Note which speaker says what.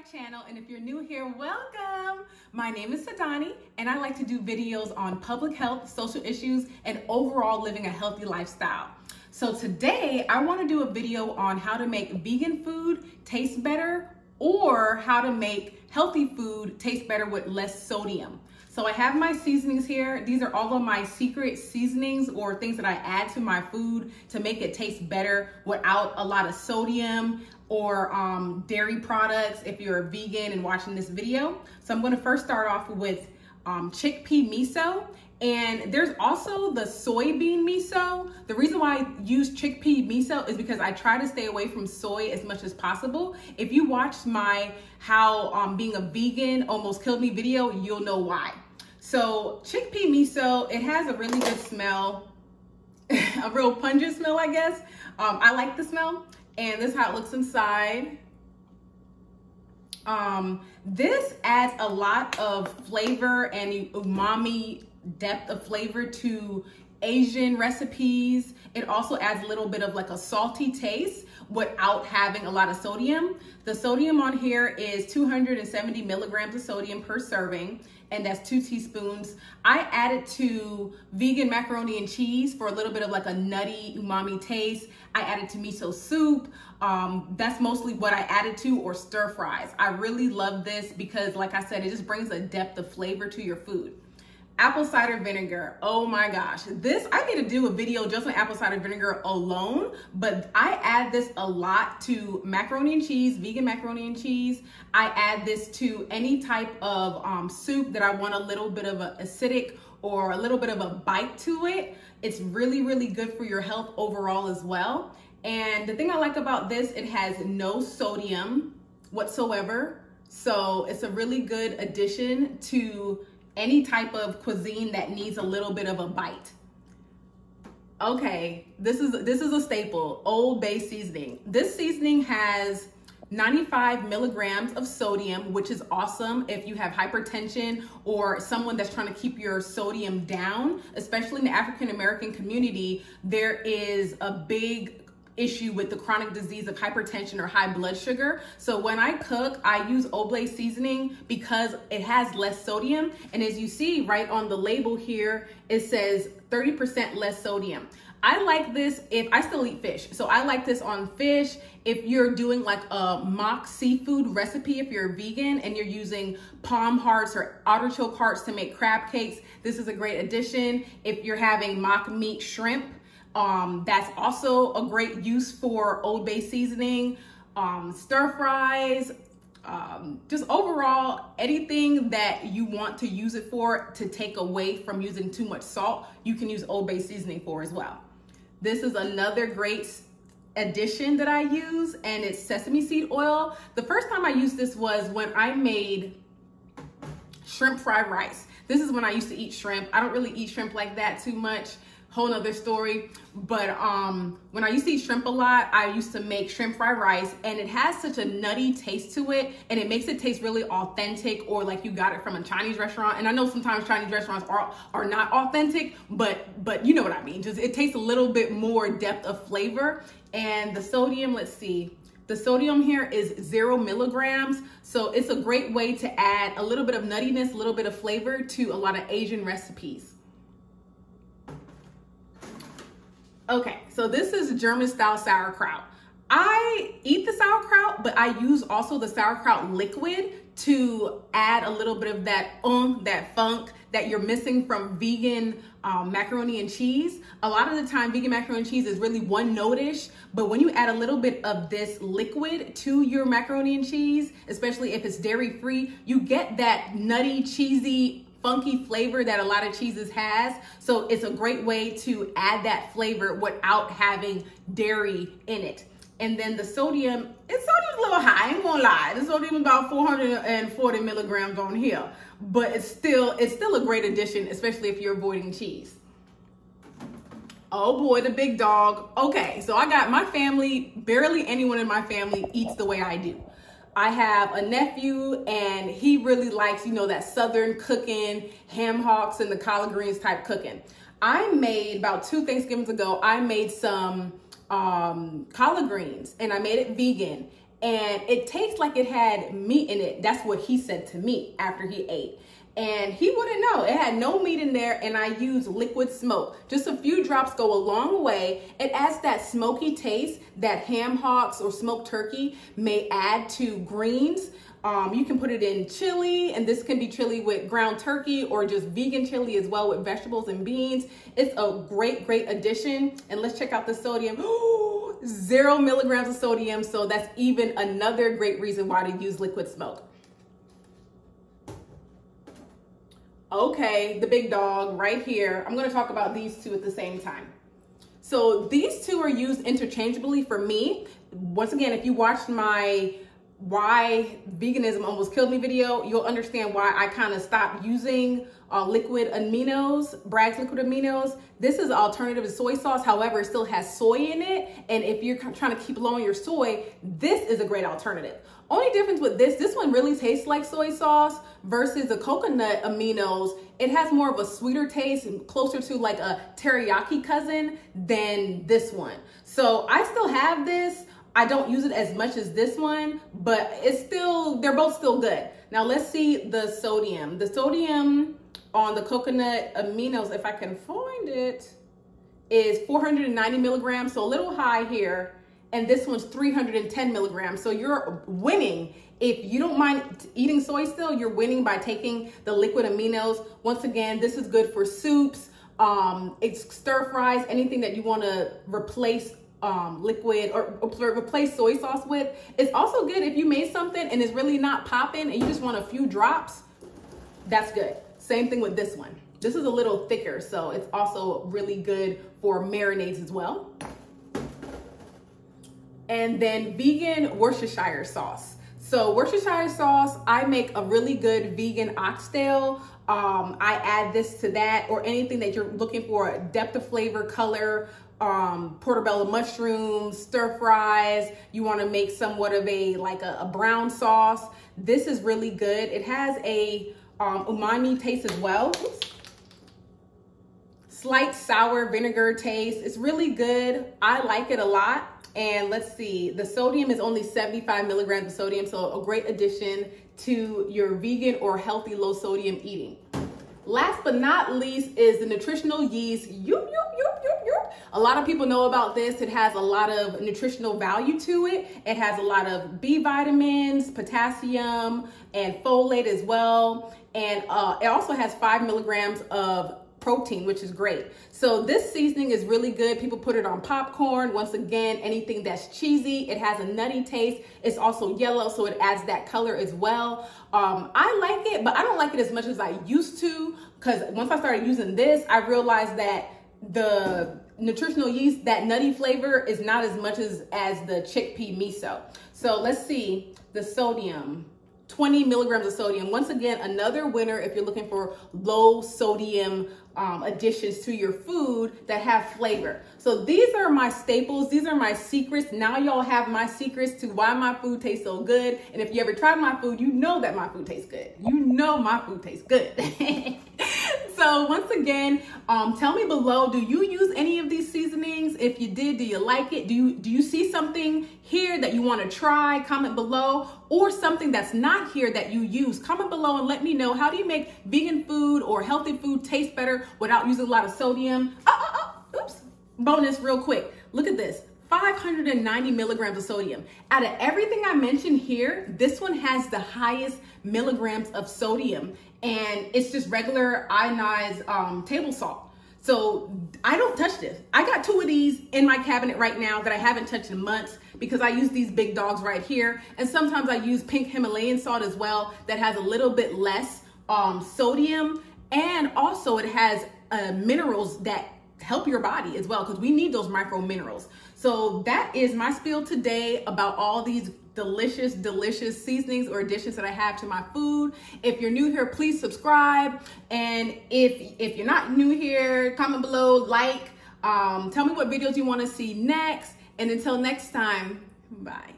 Speaker 1: my channel, and if you're new here, welcome. My name is Sadani, and I like to do videos on public health, social issues, and overall living a healthy lifestyle. So today I want to do a video on how to make vegan food taste better, or how to make healthy food taste better with less sodium. So I have my seasonings here. These are all of my secret seasonings or things that I add to my food to make it taste better without a lot of sodium or dairy products if you're a vegan and watching this video. So I'm gonna first start off with chickpea miso. And there's also the soybean miso. The reason why I use chickpea miso is because I try to stay away from soy as much as possible. If you watched my how being a vegan almost killed me video, you'll know why. So chickpea miso, it has a really good smell, a real pungent smell, I guess. I like the smell, and this is how it looks inside. This adds a lot of flavor and umami depth of flavor to Asian recipes. It also adds a little bit of like a salty taste without having a lot of sodium. The sodium on here is 270 milligrams of sodium per serving, and that's 2 teaspoons. I added to vegan macaroni and cheese for a little bit of like a nutty umami taste. I added to miso soup. That's mostly what I added to, or stir fries. I really love this because, like I said, it just brings a depth of flavor to your food. Apple cider vinegar, oh my gosh. This, I need to do a video just on apple cider vinegar alone, but I add this a lot to macaroni and cheese, vegan macaroni and cheese. I add this to any type of soup that I want a little bit of an acidic or a little bit of a bite to it. It's really, really good for your health overall as well. And the thing I like about this, it has no sodium whatsoever. So it's a really good addition to any type of cuisine that needs a little bit of a bite. Okay, this is a staple, Old Bay seasoning. This seasoning has 95 milligrams of sodium, which is awesome if you have hypertension or someone that's trying to keep your sodium down. Especially in the African American community, there is a big issue with the chronic disease of hypertension or high blood sugar. So when I cook, I use Old Bay seasoning because it has less sodium. And as you see right on the label here, it says 30% less sodium. I like this if I still eat fish. So I like this on fish. If you're doing like a mock seafood recipe, if you're a vegan and you're using palm hearts or artichoke hearts to make crab cakes, this is a great addition. If you're having mock meat shrimp, that's also a great use for Old Bay seasoning. Stir fries, just overall anything that you want to use it for to take away from using too much salt, you can use Old Bay seasoning for as well. This is another great addition that I use, and it's sesame seed oil. The first time I used this was when I made shrimp fried rice. This is when I used to eat shrimp. I don't really eat shrimp like that too much. Whole nother story. But when I used to eat shrimp a lot, I used to make shrimp fried rice, and it has such a nutty taste to it, and it makes it taste really authentic, or like you got it from a Chinese restaurant. And I know sometimes Chinese restaurants are not authentic, but you know what I mean. Just it tastes a little bit more depth of flavor. And the sodium, let's see. The sodium here is 0 milligrams. So it's a great way to add a little bit of nuttiness, a little bit of flavor to a lot of Asian recipes. Okay, so this is German style sauerkraut. I eat the sauerkraut, but I use also the sauerkraut liquid to add a little bit of that funk that you're missing from vegan macaroni and cheese. A lot of the time, vegan macaroni and cheese is really one note-ish, but when you add a little bit of this liquid to your macaroni and cheese, especially if it's dairy-free, you get that nutty, cheesy, funky flavor that a lot of cheeses has. So it's a great way to add that flavor without having dairy in it. And then the sodium's a little high, I ain't gonna lie. The sodium is about 440 milligrams on here, but it's still a great addition, especially if you're avoiding cheese. Oh boy, the big dog. Okay, so I got my family, barely anyone in my family eats the way I do. I have a nephew, and he really likes, you know, that Southern cooking, ham hocks and the collard greens type cooking. I made, about 2 Thanksgivings ago, I made some collard greens, and I made it vegan. and it tastes like it had meat in it. That's what he said to me after he ate. And he wouldn't know. It had no meat in there, and I used liquid smoke. Just a few drops go a long way. It adds that smoky taste that ham hocks or smoked turkey may add to greens. You can put it in chili, and this can be chili with ground turkey or just vegan chili as well with vegetables and beans. It's a great, great addition. And let's check out the sodium. 0 milligrams of sodium, so that's even another great reason why to use liquid smoke. Okay, the big dog right here. I'm gonna talk about these two at the same time. So these two are used interchangeably for me. Once again, if you watched my why veganism almost killed me video, you'll understand why I kind of stopped using liquid aminos, Bragg's liquid aminos. This is an alternative to soy sauce. However, it still has soy in it. And if you're trying to keep low on your soy, this is a great alternative. Only difference with this one really tastes like soy sauce versus the coconut aminos. It has more of a sweeter taste and closer to like a teriyaki cousin than this one. So I still have this. I don't use it as much as this one, but it's still, they're both still good. Now let's see the sodium. The sodium on the coconut aminos, if I can find it, is 490 milligrams, so a little high here. And this one's 310 milligrams. So you're winning. If you don't mind eating soy still, you're winning by taking the liquid aminos. Once again, this is good for soups, it's stir fries, anything that you want to replace liquid or replace soy sauce with. It's also good if you made something and it's really not popping and you just want a few drops. That's good. Same thing with this one. This is a little thicker, so it's also really good for marinades as well. And then vegan Worcestershire sauce. So Worcestershire sauce, I make a really good vegan oxtail. I add this to that, or anything that you're looking for, depth of flavor, color, portobello mushrooms, stir fries. You want to make somewhat of a brown sauce. This is really good. It has a umami taste as well. Oops. Slight sour vinegar taste. It's really good. I like it a lot. And let's see, the sodium is only 75 milligrams of sodium, so a great addition to your vegan or healthy low sodium eating. Last but not least is the nutritional yeast. A lot of people know about this. It has a lot of nutritional value to it. It has a lot of B vitamins, potassium, and folate as well. And it also has 5 milligrams of protein, which is great. So this seasoning is really good. People put it on popcorn. Once again, anything that's cheesy. It has a nutty taste. It's also yellow, so it adds that color as well. I like it, but I don't like it as much as I used to, because once I started using this, I realized that the nutritional yeast, that nutty flavor, is not as much as the chickpea miso. So let's see the sodium. 20 milligrams of sodium. Once again, another winner if you're looking for low sodium additions to your food that have flavor. So these are my staples. These are my secrets. Now y'all have my secrets to why my food tastes so good. And if you ever tried my food, you know that my food tastes good. You know my food tastes good. So once again, tell me below, do you use any of these seasonings? If you did, do you like it? Do you see something here that you want to try? Comment below. Or something that's not here that you use. Comment below and let me know, how do you make vegan food or healthy food taste better without using a lot of sodium? Oops. Bonus real quick. Look at this. 590 milligrams of sodium. Out of everything I mentioned here, this one has the highest milligrams of sodium, and it's just regular ionized table salt. So I don't touch this. I got 2 of these in my cabinet right now that I haven't touched in months because I use these big dogs right here. And sometimes I use pink Himalayan salt as well that has a little bit less sodium. And also it has minerals that help your body as well, because we need those micro minerals. So that is my spiel today about all these delicious seasonings or additions that I have to my food. If you're new here, please subscribe. And if you're not new here, comment below, like, tell me what videos you want to see next. And until next time, bye.